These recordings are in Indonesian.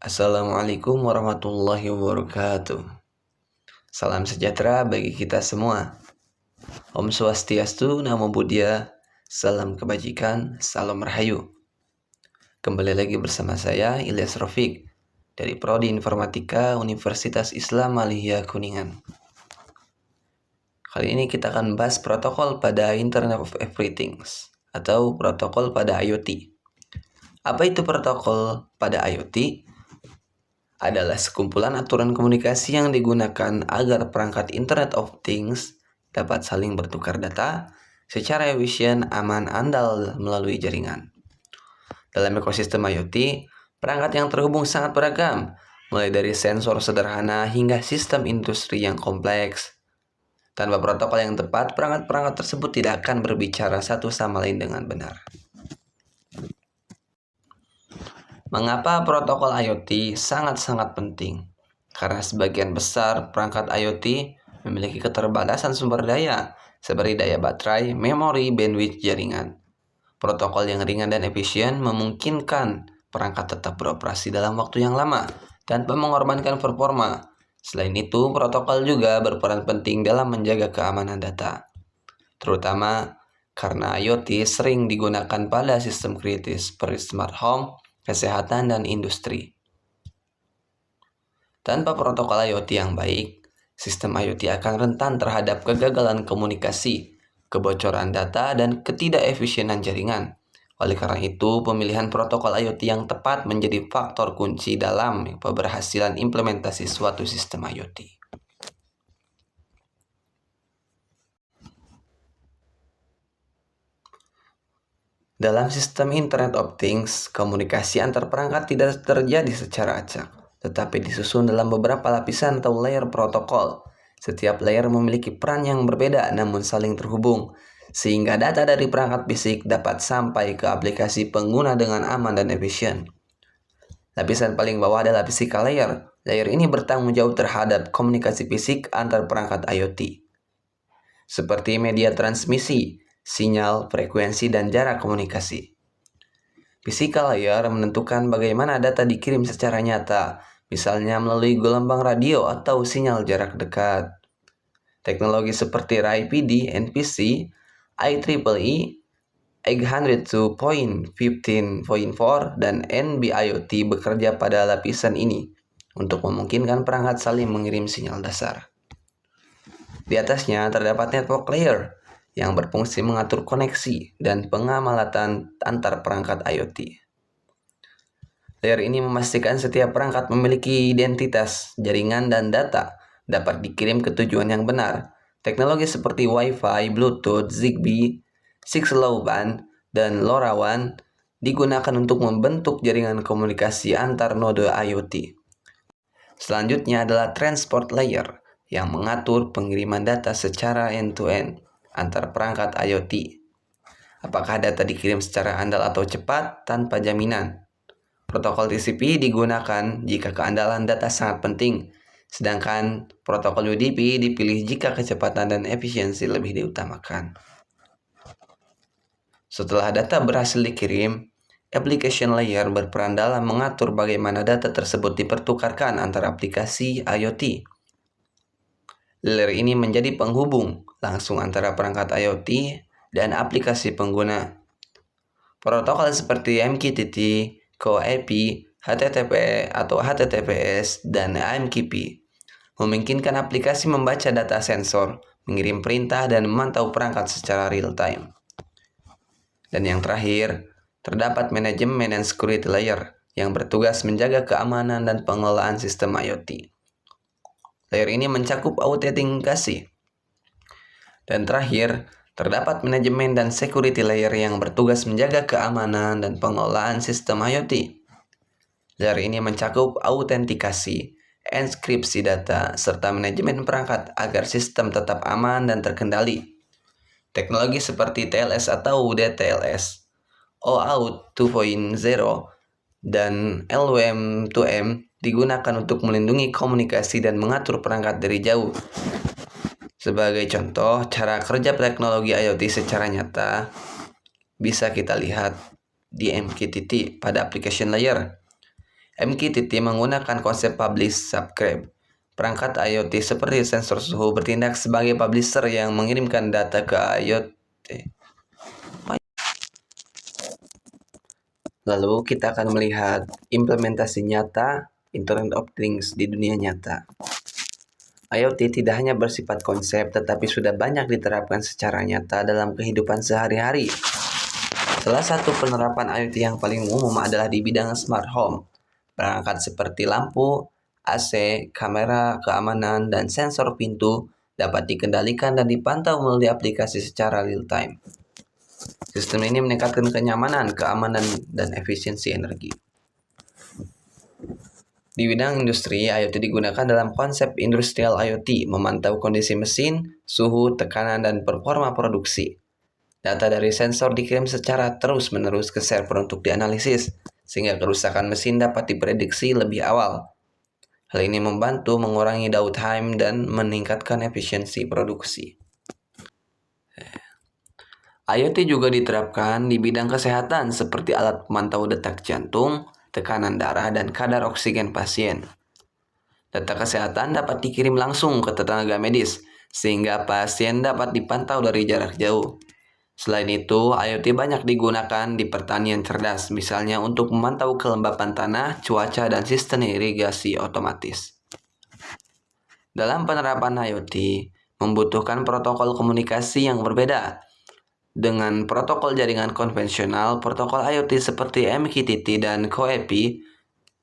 Assalamualaikum warahmatullahi wabarakatuh. Salam sejahtera bagi kita semua. Om Swastiastu, Namo Buddhaya, salam kebajikan, salam rahayu. Kembali lagi bersama saya Ilyas Rafiq dari Prodi Informatika Universitas Islam Aliyah Kuningan. Kali ini kita akan bahas protokol pada Internet of Everything atau protokol pada IoT. Apa itu protokol pada IoT? Adalah sekumpulan aturan komunikasi yang digunakan agar perangkat Internet of Things dapat saling bertukar data secara efisien, aman, andal melalui jaringan. Dalam ekosistem IoT, perangkat yang terhubung sangat beragam, mulai dari sensor sederhana hingga sistem industri yang kompleks. Tanpa protokol yang tepat, perangkat-perangkat tersebut tidak akan berbicara satu sama lain dengan benar. Mengapa protokol IoT sangat-sangat penting? Karena sebagian besar perangkat IoT memiliki keterbatasan sumber daya, seperti daya baterai, memori, bandwidth jaringan. Protokol yang ringan dan efisien memungkinkan perangkat tetap beroperasi dalam waktu yang lama tanpa mengorbankan performa. Selain itu, protokol juga berperan penting dalam menjaga keamanan data, terutama karena IoT sering digunakan pada sistem kritis seperti smart home, kesehatan, dan industri. Tanpa protokol IoT yang baik, sistem IoT akan rentan terhadap kegagalan komunikasi, kebocoran data, dan ketidakefisienan jaringan. Oleh karena itu, pemilihan protokol IoT yang tepat menjadi faktor kunci dalam keberhasilan implementasi suatu sistem IoT. Dalam sistem Internet of Things, komunikasi antar perangkat tidak terjadi secara acak, tetapi disusun dalam beberapa lapisan atau layer protokol. Setiap layer memiliki peran yang berbeda namun saling terhubung, sehingga data dari perangkat fisik dapat sampai ke aplikasi pengguna dengan aman dan efisien. Lapisan paling bawah adalah physical layer. Layer ini bertanggung jawab terhadap komunikasi fisik antar perangkat IoT, seperti media transmisi, sinyal, frekuensi, dan jarak komunikasi. Physical layer menentukan bagaimana data dikirim secara nyata, misalnya melalui gelombang radio atau sinyal jarak dekat. Teknologi seperti RIPD, NPC, IEEE 802.15.4 dan NB-IoT bekerja pada lapisan ini untuk memungkinkan perangkat saling mengirim sinyal dasar. Di atasnya terdapat network layer yang berfungsi mengatur koneksi dan pengamalatan antar perangkat IoT. Layer ini memastikan setiap perangkat memiliki identitas, jaringan, dan data dapat dikirim ke tujuan yang benar. Teknologi seperti Wi-Fi, Bluetooth, Zigbee, 6LoWPAN, dan LoRaWAN digunakan untuk membentuk jaringan komunikasi antar node IoT. Selanjutnya adalah transport layer yang mengatur pengiriman data secara end-to-end antar perangkat IoT. Apakah data dikirim secara andal atau cepat tanpa jaminan? Protokol TCP digunakan jika keandalan data sangat penting, sedangkan protokol UDP dipilih jika kecepatan dan efisiensi lebih diutamakan. Setelah data berhasil dikirim, application layer berperan dalam mengatur bagaimana data tersebut dipertukarkan antara aplikasi IoT. Layer ini menjadi penghubung langsung antara perangkat IoT dan aplikasi pengguna. Protokol seperti MQTT, CoAP, HTTP atau HTTPS, dan AMQP memungkinkan aplikasi membaca data sensor, mengirim perintah, dan memantau perangkat secara real-time. Dan yang terakhir, terdapat manajemen and security layer yang bertugas menjaga keamanan dan pengelolaan sistem IoT. Layer ini mencakup autentikasi. Dan terakhir, terdapat manajemen dan security layer yang bertugas menjaga keamanan dan pengelolaan sistem IoT. Layer ini mencakup autentikasi, enkripsi data, serta manajemen perangkat agar sistem tetap aman dan terkendali. Teknologi seperti TLS atau DTLS, OAuth 2.0, dan LWM2M digunakan untuk melindungi komunikasi dan mengatur perangkat dari jauh. Sebagai contoh, cara kerja teknologi IoT secara nyata bisa kita lihat di MQTT pada application layer. MQTT menggunakan konsep publish subscribe. Perangkat IoT seperti sensor suhu bertindak sebagai publisher yang mengirimkan data ke IoT. Lalu kita akan melihat implementasi nyata Internet of Things di dunia nyata. IoT tidak hanya bersifat konsep, tetapi sudah banyak diterapkan secara nyata dalam kehidupan sehari-hari. Salah satu penerapan IoT yang paling umum adalah di bidang smart home. Perangkat seperti lampu, AC, kamera, keamanan, dan sensor pintu dapat dikendalikan dan dipantau melalui aplikasi secara real-time. Sistem ini meningkatkan kenyamanan, keamanan, dan efisiensi energi. Di bidang industri, IoT digunakan dalam konsep industrial IoT, memantau kondisi mesin, suhu, tekanan, dan performa produksi. Data dari sensor dikirim secara terus-menerus ke server untuk dianalisis, sehingga kerusakan mesin dapat diprediksi lebih awal. Hal ini membantu mengurangi downtime dan meningkatkan efisiensi produksi. IoT juga diterapkan di bidang kesehatan seperti alat pemantau detak jantung, tekanan darah, dan kadar oksigen pasien. Data kesehatan dapat dikirim langsung ke tenaga medis, sehingga pasien dapat dipantau dari jarak jauh. Selain itu, IoT banyak digunakan di pertanian cerdas, misalnya untuk memantau kelembapan tanah, cuaca, dan sistem irigasi otomatis. Dalam penerapan IoT, membutuhkan protokol komunikasi yang berbeda. Dengan protokol jaringan konvensional, protokol IoT seperti MQTT dan CoAP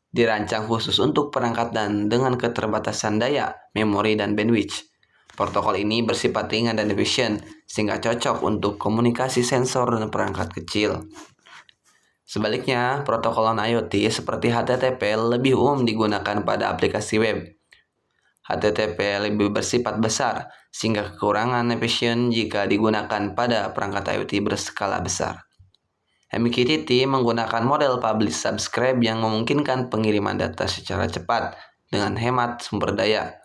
dirancang khusus untuk perangkat dan dengan keterbatasan daya, memori, dan bandwidth. Protokol ini bersifat ringan dan efisien, sehingga cocok untuk komunikasi sensor dan perangkat kecil. Sebaliknya, protokol non-IoT seperti HTTP lebih umum digunakan pada aplikasi web. HTTP lebih bersifat besar, sehingga kekurangan efisien jika digunakan pada perangkat IoT berskala besar. MQTT menggunakan model publish subscribe yang memungkinkan pengiriman data secara cepat dengan hemat sumber daya.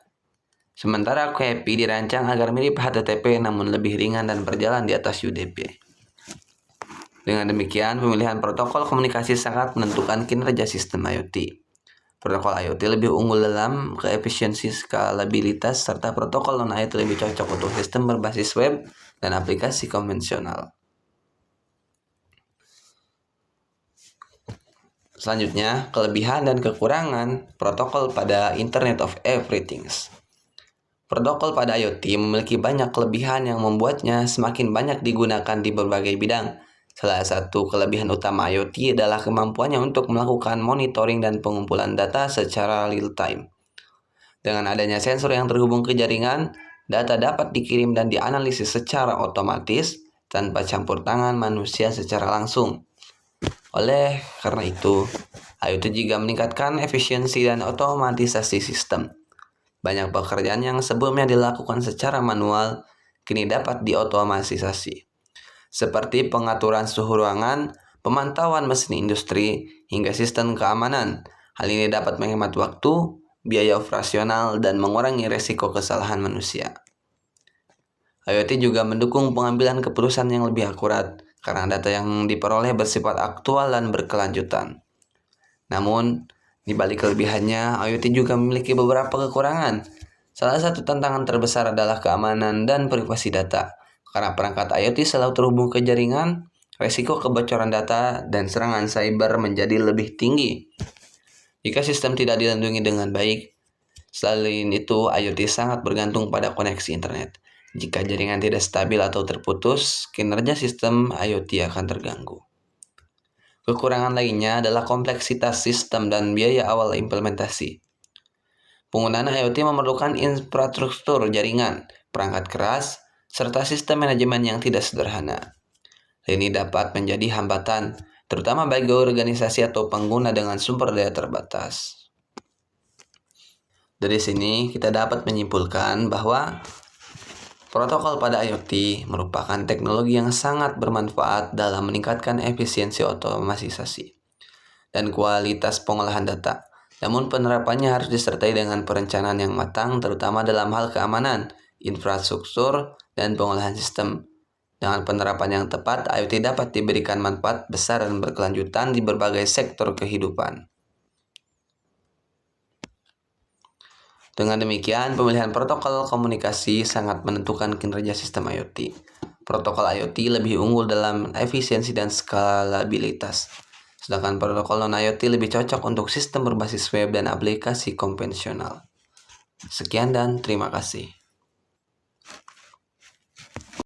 Sementara CoAP dirancang agar mirip HTTP namun lebih ringan dan berjalan di atas UDP. Dengan demikian, pemilihan protokol komunikasi sangat menentukan kinerja sistem IoT. Protokol IoT lebih unggul dalam keefisiensi, skalabilitas, serta protokol non-IoT lebih cocok untuk sistem berbasis web dan aplikasi konvensional. Selanjutnya, kelebihan dan kekurangan protokol pada Internet of Everything. Protokol pada IoT memiliki banyak kelebihan yang membuatnya semakin banyak digunakan di berbagai bidang. Salah satu kelebihan utama IoT adalah kemampuannya untuk melakukan monitoring dan pengumpulan data secara real-time. Dengan adanya sensor yang terhubung ke jaringan, data dapat dikirim dan dianalisis secara otomatis tanpa campur tangan manusia secara langsung. Oleh karena itu, IoT juga meningkatkan efisiensi dan otomatisasi sistem. Banyak pekerjaan yang sebelumnya dilakukan secara manual, kini dapat diotomatisasi. Seperti pengaturan suhu ruangan, pemantauan mesin industri, hingga sistem keamanan. Hal ini dapat menghemat waktu, biaya operasional, dan mengurangi resiko kesalahan manusia. IoT juga mendukung pengambilan keputusan yang lebih akurat, karena data yang diperoleh bersifat aktual dan berkelanjutan. Namun, di balik kelebihannya, IoT juga memiliki beberapa kekurangan. Salah satu tantangan terbesar adalah keamanan dan privasi data. Karena perangkat IoT selalu terhubung ke jaringan, risiko kebocoran data dan serangan cyber menjadi lebih tinggi. Jika sistem tidak dilindungi dengan baik, selain itu IoT sangat bergantung pada koneksi internet. Jika jaringan tidak stabil atau terputus, kinerja sistem IoT akan terganggu. Kekurangan lainnya adalah kompleksitas sistem dan biaya awal implementasi. Penggunaan IoT memerlukan infrastruktur jaringan, perangkat keras, serta sistem manajemen yang tidak sederhana. Ini dapat menjadi hambatan, terutama bagi organisasi atau pengguna dengan sumber daya terbatas. Dari sini kita dapat menyimpulkan bahwa protokol pada IoT merupakan teknologi yang sangat bermanfaat dalam meningkatkan efisiensi otomatisasi dan kualitas pengolahan data. Namun penerapannya harus disertai dengan perencanaan yang matang, terutama dalam hal keamanan, infrastruktur, dan pengolahan sistem. Dengan penerapan yang tepat, IoT dapat diberikan manfaat besar dan berkelanjutan di berbagai sektor kehidupan. Dengan demikian, pemilihan protokol komunikasi sangat menentukan kinerja sistem IoT. Protokol IoT lebih unggul dalam efisiensi dan skalabilitas, sedangkan protokol non-IoT lebih cocok untuk sistem berbasis web dan aplikasi konvensional. Sekian dan terima kasih.